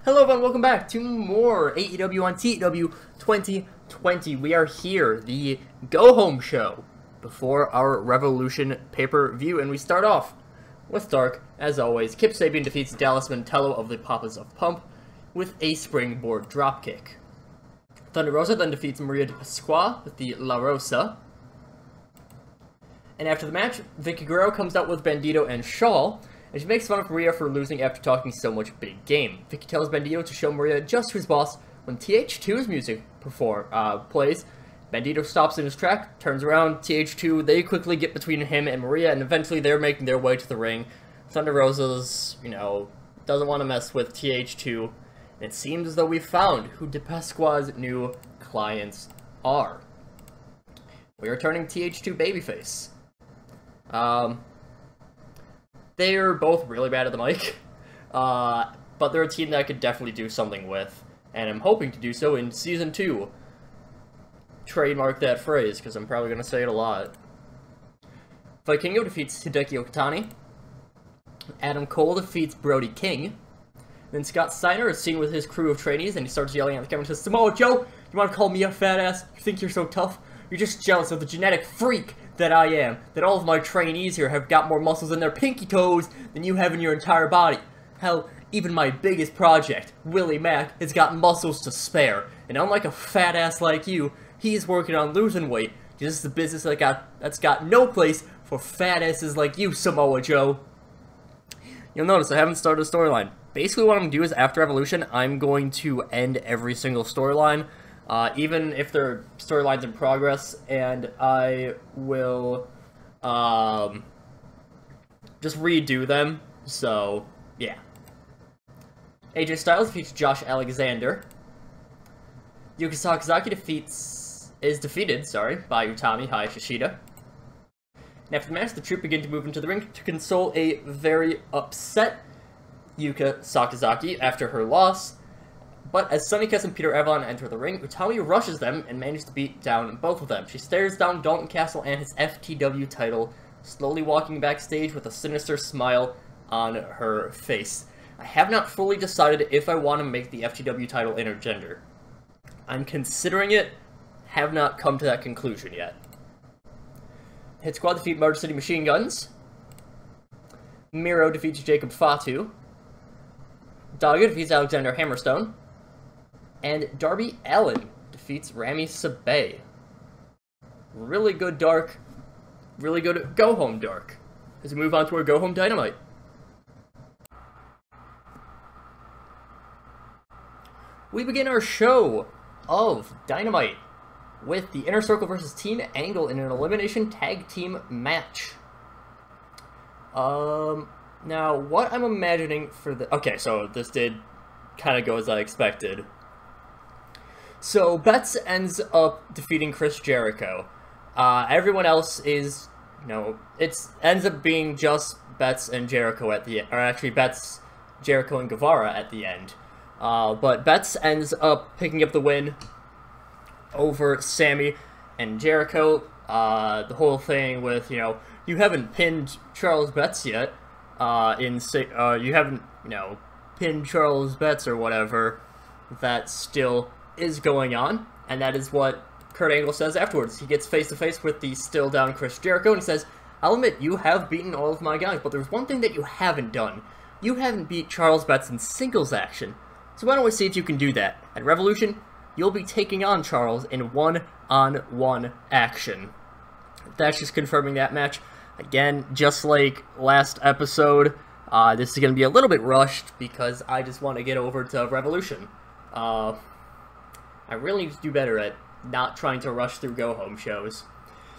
Hello everyone, welcome back to more AEW on TEW 2020. We are here, the go-home show, before our Revolution pay-per-view, and we start off with Dark, as always. Kip Sabian defeats Dallas Mantello of the Papas of Pump with a springboard dropkick. Thunder Rosa then defeats Maria de Pasqua with the La Rosa. And after the match, Vicky Guerrero comes out with Bandito and Shaw, and she makes fun of Maria for losing after talking so much big game. Vicky tells Bandito to show Maria just who's boss. When TH2's music plays, Bandito stops in his track, turns around, TH2, they quickly get between him and Maria, and eventually they're making their way to the ring. Thunder Rosa's, doesn't want to mess with TH2, and it seems as though we've found who De Pasqua's new clients are. We are turning TH2 babyface. They're both really bad at the mic, but they're a team that I could definitely do something with, and I'm hoping to do so in Season 2. Trademark that phrase, because I'm probably going to say it a lot. Vikingo defeats Hideki Okatani. Adam Cole defeats Brody King. Then Scott Steiner is seen with his crew of trainees, and he starts yelling at the camera and says, "Samoa Joe, you want to call me a fat ass? You think you're so tough? You're just jealous of the genetic freak that I am, that all of my trainees here have got more muscles in their pinky toes than you have in your entire body. Hell, even my biggest project, Willie Mack, has got muscles to spare, and unlike a fat ass like you, he's working on losing weight. This is the business that's got no place for fat asses like you, Samoa Joe." You'll notice I haven't started a storyline. Basically what I'm going to do is, after Evolution, I'm going to end every single storyline, even if there are storylines in progress, and I will just redo them. So, yeah. AJ Styles defeats Josh Alexander. Yuka Sakazaki is defeated by Utami Hayashishida. And after the match, the Troupe begin to move into the ring to console a very upset Yuka Sakazaki after her loss. But as Sonny Kiss and Peter Avalon enter the ring, Utami rushes them and manages to beat down both of them. She stares down Dalton Castle and his FTW title, slowly walking backstage with a sinister smile on her face. I have not fully decided if I want to make the FTW title intergender. I'm considering it, have not come to that conclusion yet. Hit Squad defeat Motor City Machine Guns. Miro defeats Jacob Fatu. Doggo defeats Alexander Hammerstone. And Darby Allin defeats Rami Sabay. Really good Dark. Really good go-home Dark. As we move on to our go-home Dynamite. We begin our show of Dynamite with the Inner Circle versus Team Angle in an elimination tag team match. Now, what I'm imagining for the... Okay, so this did kind of go as I expected. So, Betts ends up defeating Chris Jericho. Everyone else is, it ends up being just Betts and Jericho at the end. Or actually, Betts, Jericho, and Guevara at the end. But Betts ends up picking up the win over Sammy and Jericho. The whole thing with, you haven't pinned Charles Betts yet. You haven't, pinned Charles Betts or whatever. That still is going on, and that is what Kurt Angle says afterwards. He gets face-to-face with the still down Chris Jericho, and he says, "I'll admit, you have beaten all of my guys, but there's one thing that you haven't done. You haven't beat Charles Betts in singles action. So why don't we see if you can do that? At Revolution, you'll be taking on Charles in one-on-one action." That's just confirming that match. Again, just like last episode, this is going to be a little bit rushed because I just want to get over to Revolution. I really need to do better at not trying to rush through go-home shows.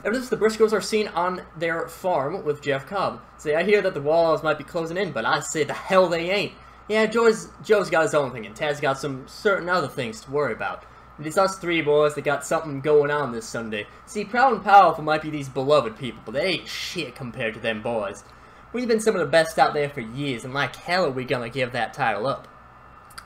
Ever since the Briscoes are seen on their farm with Jeff Cobb. Say, I hear that the walls might be closing in, but I say the hell they ain't. Yeah, Joe's got his own thing, and Tad's got some certain other things to worry about. And it's us three boys that got something going on this Sunday. See, Proud and Powerful might be these beloved people, but they ain't shit compared to them boys. We've been some of the best out there for years, and like hell are we gonna give that title up.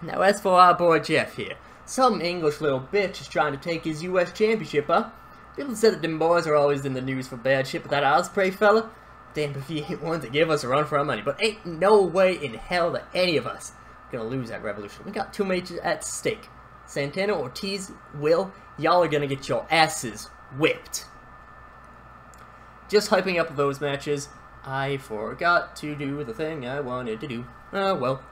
Now as for our boy Jeff here, some English little bitch is trying to take his US championship, huh? People said that them boys are always in the news for bad shit, but that Osprey fella? Damn if he ain't one to give us a run for our money, but ain't no way in hell that any of us gonna lose at Revolution. We got 2 matches at stake. Santana, Ortiz, Will, y'all are gonna get your asses whipped. Just hyping up those matches. I forgot to do the thing I wanted to do. Oh, well.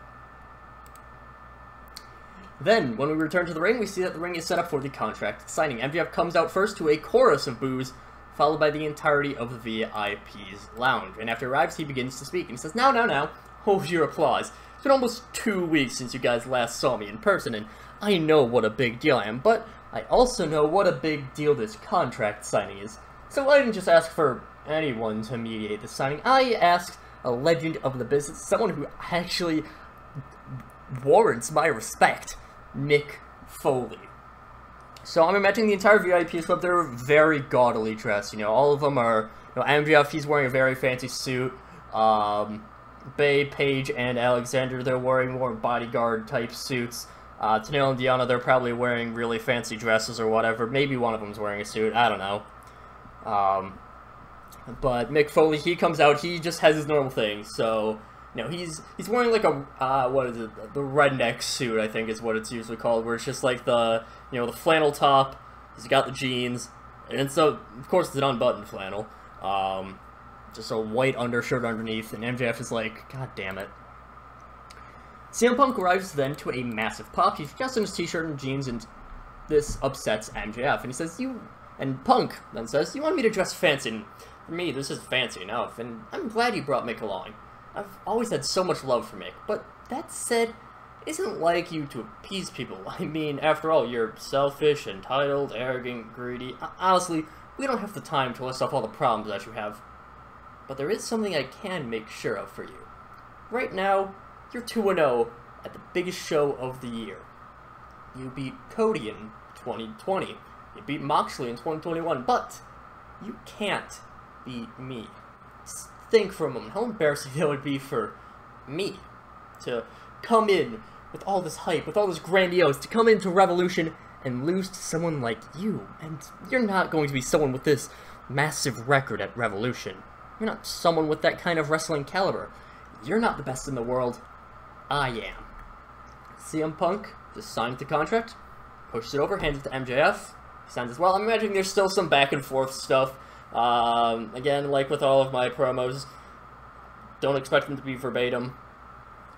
Then, when we return to the ring, we see that the ring is set up for the contract signing. MJF comes out first to a chorus of boos, followed by the entirety of the VIP's lounge. And after he arrives, he begins to speak. And he says, now, hold your applause. It's been almost 2 weeks since you guys last saw me in person, and I know what a big deal I am, but I also know what a big deal this contract signing is. So I didn't just ask for anyone to mediate the signing. I asked a legend of the business, someone who actually warrants my respect, Mick Foley. So I'm imagining the entire VIP club, they're very gaudily dressed, all of them are, MJF, he's wearing a very fancy suit, Bay, Paige, and Alexander, they're wearing more bodyguard-type suits, Tenille and Deanna, they're probably wearing really fancy dresses or whatever, maybe one of them's wearing a suit, I don't know. But Mick Foley, he comes out, he just has his normal thing, so, he's wearing like a, what is it, the redneck suit, I think is what it's usually called, where it's just like the, the flannel top, he's got the jeans, and so, of course, it's an unbuttoned flannel, just a white undershirt underneath, and MJF is like, God damn it. CM Punk arrives then to a massive pop, he's just in his t-shirt and jeans, and this upsets MJF, and he says, and Punk then says, you want me to dress fancy, and for me, this is fancy enough, and I'm glad you brought Mick along. I've always had so much love for Mick, but that said, it isn't like you to appease people. I mean, after all, you're selfish, entitled, arrogant, greedy. Honestly, we don't have the time to list off all the problems that you have. But there is something I can make sure of for you. Right now, you're 2-0 at the biggest show of the year. You beat Cody in 2020. You beat Moxley in 2021, but you can't beat me. Just think for a moment how embarrassing that would be for me to come in with all this hype, with all this grandiose, to come into Revolution and lose to someone like you. And you're not going to be someone with this massive record at Revolution. You're not someone with that kind of wrestling caliber. You're not the best in the world. I am. CM Punk just signs the contract, pushes it over, hands it to MJF, signs as well. I'm imagining there's still some back and forth stuff. Again, like with all of my promos, don't expect them to be verbatim.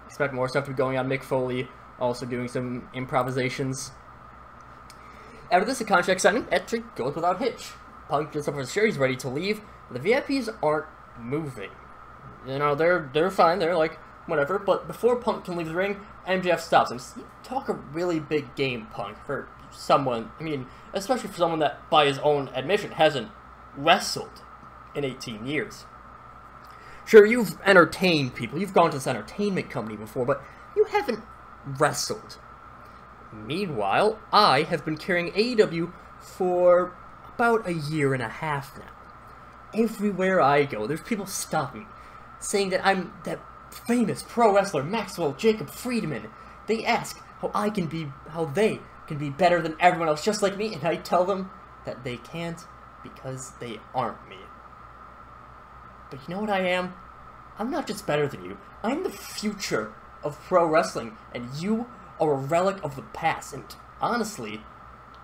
Expect more stuff to be going on. Mick Foley also doing some improvisations. After this, the contract signing actually goes without hitch. Punk gets up for his chair, he's ready to leave. The VIPs aren't moving. They're fine, they're like, whatever, but before Punk can leave the ring, MJF stops him. You talk a really big game, Punk, for someone, especially for someone that, by his own admission, hasn't wrestled in 18 years. Sure, you've entertained people, you've gone to this entertainment company before, but you haven't wrestled. Meanwhile, I have been carrying AEW for about 1.5 years now. Everywhere I go, there's people stopping me, saying that I'm that famous pro wrestler Maxwell Jacob Friedman. They ask how they can be better than everyone else just like me, and I tell them that they can't because they aren't me. But you know what I am? I'm not just better than you. I'm the future of pro wrestling, and you are a relic of the past. And honestly,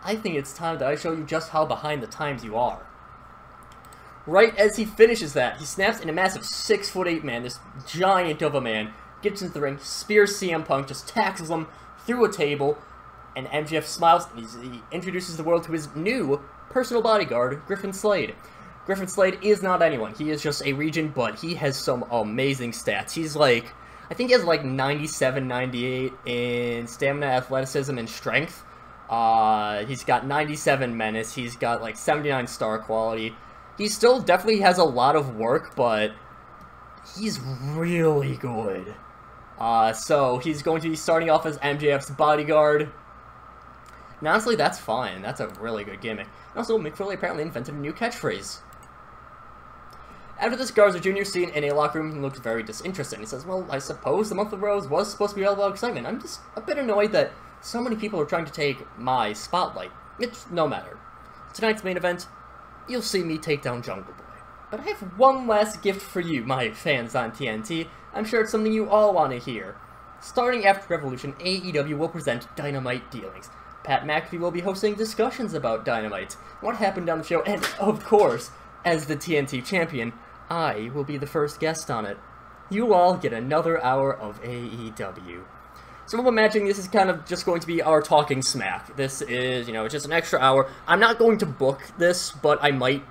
I think it's time that I show you just how behind the times you are. Right as he finishes that, he snaps, and a massive 6'8" man, this giant of a man, gets into the ring, spears CM Punk, just tackles him through a table, and MJF smiles, and he introduces the world to his new personal bodyguard, Griffin Slade. Griffin Slade is not anyone. He is just a region, but he has some amazing stats. He's like, I think he has like 97, 98 in stamina, athleticism, and strength. He's got 97 menace. He's got like 79 star quality. He still definitely has a lot of work, but he's really good. So he's going to be starting off as MJF's bodyguard. And honestly, that's fine. That's a really good gimmick. And also, Mick Foley apparently invented a new catchphrase. After this, Garza Jr. seen in a locker room and looks very disinterested. He says, well, I suppose the month of Rose was supposed to be all about excitement. I'm just a bit annoyed that so many people are trying to take my spotlight. It's no matter. Tonight's main event, you'll see me take down Jungle Boy. But I have one last gift for you, my fans on TNT. I'm sure it's something you all want to hear. Starting after Revolution, AEW will present Dynamite Dealings. Pat McAfee will be hosting discussions about Dynamite, what happened on the show, and, of course, as the TNT champion, I will be the first guest on it. You all get another hour of AEW. So I'm imagining this is kind of just going to be our talking smack. This is, just an extra hour. I'm not going to book this, but I might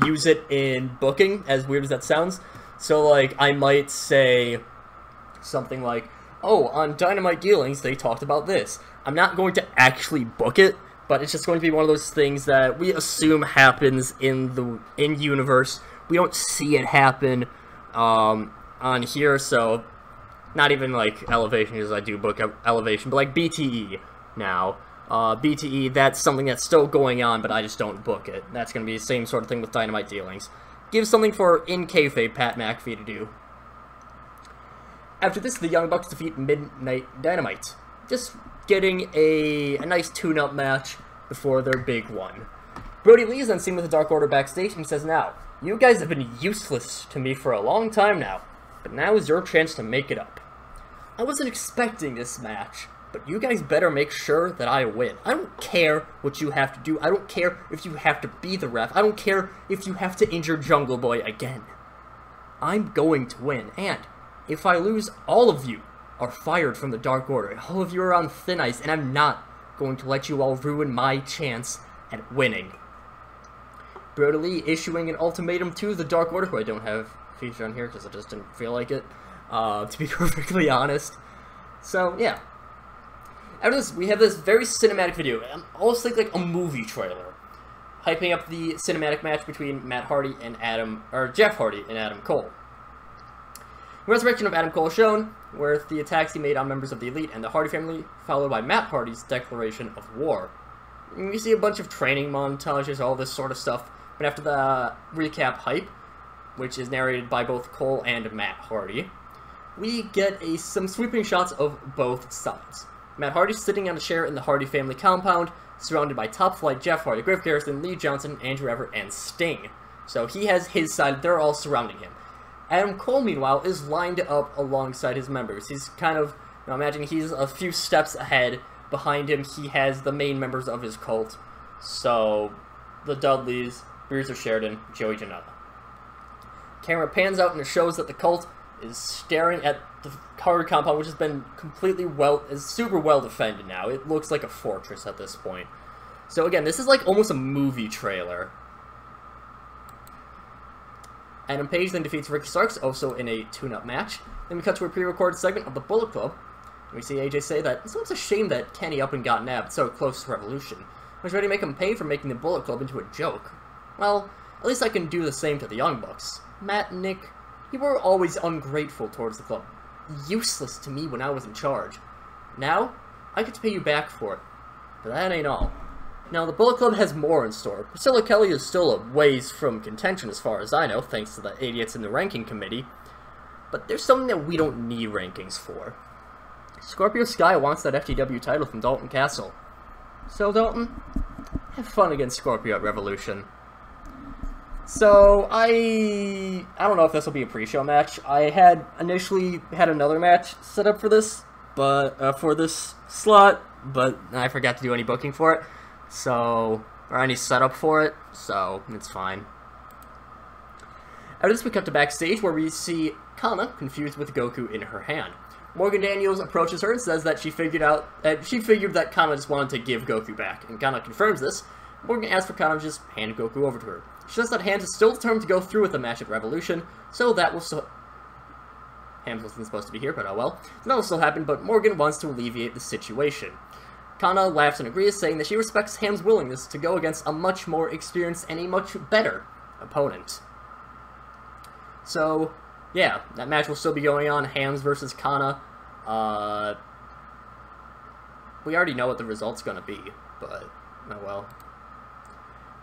use it in booking, as weird as that sounds. So, like, I might say something like, oh, on Dynamite Dealings, they talked about this. I'm not going to actually book it, but it's just going to be one of those things that we assume happens in universe. We don't see it happen on here, so not even like Elevation, because I do book Elevation, but like BTE now. BTE, that's something that's still going on, but I just don't book it. That's going to be the same sort of thing with Dynamite Dealings. Give something for in kayfabe Pat McAfee to do. After this, the Young Bucks defeat Midnight Dynamite. Just getting a nice tune-up match before their big one. Brody Lee is then seen with the Dark Order backstage and says, now, you guys have been useless to me for a long time now, but now is your chance to make it up. I wasn't expecting this match, but you guys better make sure that I win. I don't care what you have to do. I don't care if you have to be the ref. I don't care if you have to injure Jungle Boy again. I'm going to win, and if I lose, all of you are fired from the Dark Order. All of you are on thin ice, and I'm not going to let you all ruin my chance at winning. Brody Lee issuing an ultimatum to the Dark Order, who I don't have featured on here because I just didn't feel like it, to be perfectly honest. So, yeah. After this, we have this very cinematic video, almost like a movie trailer, hyping up the cinematic match between Jeff Hardy and Adam Cole. Resurrection of Adam Cole shown, with the attacks he made on members of the Elite and the Hardy family, followed by Matt Hardy's declaration of war. We see a bunch of training montages, all this sort of stuff, but after the recap hype, which is narrated by both Cole and Matt Hardy, we get some sweeping shots of both sides. Matt Hardy sitting on a chair in the Hardy family compound, surrounded by top-flight Jeff Hardy, Griff Garrison, Lee Johnson, Andrew Everett, and Sting. So he has his side, they're all surrounding him. Adam Cole, meanwhile, is lined up alongside his members. He's kind of, imagine he's a few steps ahead. Behind him, he has the main members of his cult. So, the Dudleys, Bruiser Sheridan, Joey Janela. Camera pans out and it shows that the cult is staring at the Hardy compound, which has been is super well defended now. It looks like a fortress at this point. So again, this is like almost a movie trailer. Adam Page then defeats Ricky Starks, also in a tune-up match. Then we cut to a pre-recorded segment of the Bullet Club. And we see AJ say that it's almost a shame that Kenny up and got nabbed so close to Revolution. I was ready to make him pay for making the Bullet Club into a joke. Well, at least I can do the same to the Young Bucks. Matt and Nick, you were always ungrateful towards the club. Useless to me when I was in charge. Now, I get to pay you back for it. But that ain't all. Now, the Bullet Club has more in store. Priscilla Kelly is still a ways from contention as far as I know, thanks to the idiots in the ranking committee. But there's something that we don't need rankings for. Scorpio Sky wants that FTW title from Dalton Castle. So, Dalton, have fun against Scorpio at Revolution. So, I don't know if this will be a pre-show match. I had initially had another match set up for this, but for this slot, but I forgot to do any booking for it. So, or any setup for it, so it's fine. After this, we cut to backstage where we see Kana confused with Goku in her hand. Morgan Daniels approaches her and says that she figured that Kana just wanted to give Goku back, and Kana confirms this. Morgan asks for Kana to just hand Goku over to her. She says that Hans is still determined to go through with the match at Revolution, so that will still... Hans wasn't supposed to be here, but oh well. That will still happen, but Morgan wants to alleviate the situation. Kana laughs and agrees, saying that she respects Ham's willingness to go against a much more experienced and a much better opponent. So, yeah, that match will still be going on, Hams versus Kana. We already know what the result's gonna be, but oh well.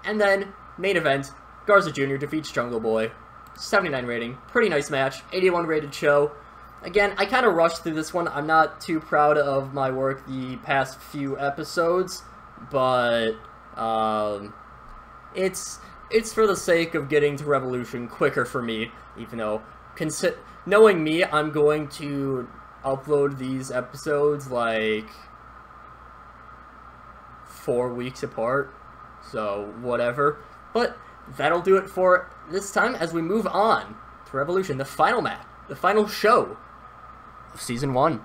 And then, main event, Garza Jr. defeats Jungle Boy. 79 rating, pretty nice match, 81 rated show. Again, I kind of rushed through this one. I'm not too proud of my work the past few episodes, but it's for the sake of getting to Revolution quicker for me, even though, knowing me, I'm going to upload these episodes like 4 weeks apart, so whatever. But that'll do it for this time as we move on to Revolution, the final match, the final show of Season 1.